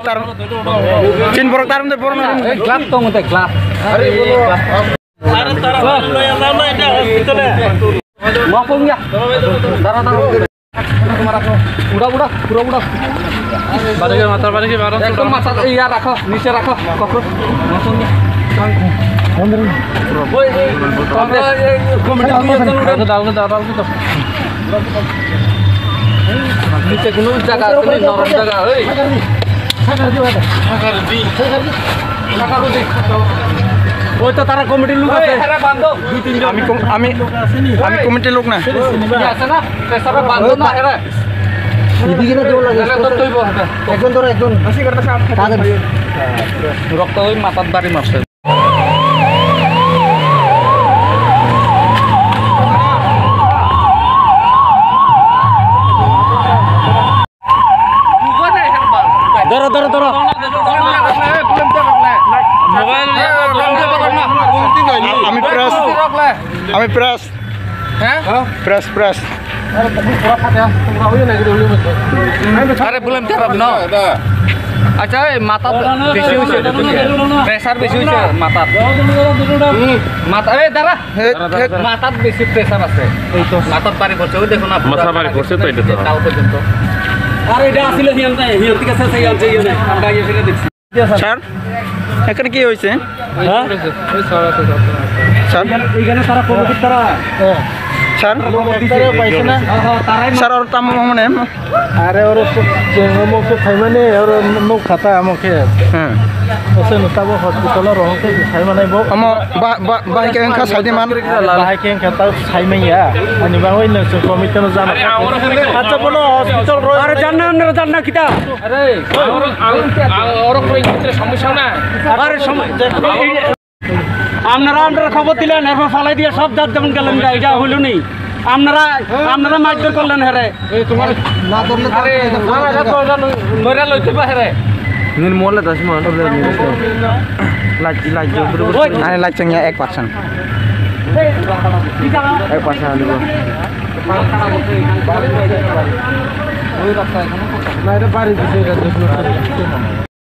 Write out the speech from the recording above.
tar cin borok tarum deh borok Glap to ngute glap. Ngopong ya. Darah. Udah. Balik barang. Ekor masak iya rakho, niche rakho. Kokro. Langsung ya. Niche kuno jaga, ini norom jaga. Oh itu taruh komedi lu kan? আমি কমিটির লোক না Biasa na, pesara bantu na era. Ibigin na doon lagi. Ekon. Masih karena kaget. Rok to matat bari maksud. Doro. আমি press press Are belum terap no. Acha matat beshi hoise pressure beshi hoise matat. Mata darah. Matat beshi pressure আছে। মাথাত পারি পড়ছে দেখুন আপনি। মাথা পারি পড়ছে তো এটা তো। কাল পর্যন্ত। আর এটা আসিল হিয়ার থেকে আছে সেই আছে ইয়ে আমরা ইয়ে ফিরে দেখছি। স্যার এখানে কি হয়েছে হ্যাঁ স্যার এইখানে তারা কমিটির তারা স্যার পাইছে না স্যার ওর তাম মানে আরে ওর মুখে খাইমানে ওর মুখ খাতা আমাকে হ্যাঁ ওসে নতাবো হসপিটাল রহকে খাইমানে বো আম বাহিকে এনকা সাইডে মান বাহিকে খাতা খাইমাইয়া আনি বাহই না কমিটির জানা আচ্ছা বলো হসপিটাল রো আরে জান্না কিটা আরে ওর কই ভিতরে সমস্যা না আরে আপনারা খবর দিলেন এরপর ফালাই দিয়ে সব দাঁত যেমন গেলেন এটা হইল নি আপনারা মারধর করলেন হেরে তোমার না ধরলে আরে মরা লইতে পারে নুন মোলে 10 মিনিট লাজ আরে লাজ চাঙ্গা 1% 1% আলু না এটা বাড়ি দিছে এটা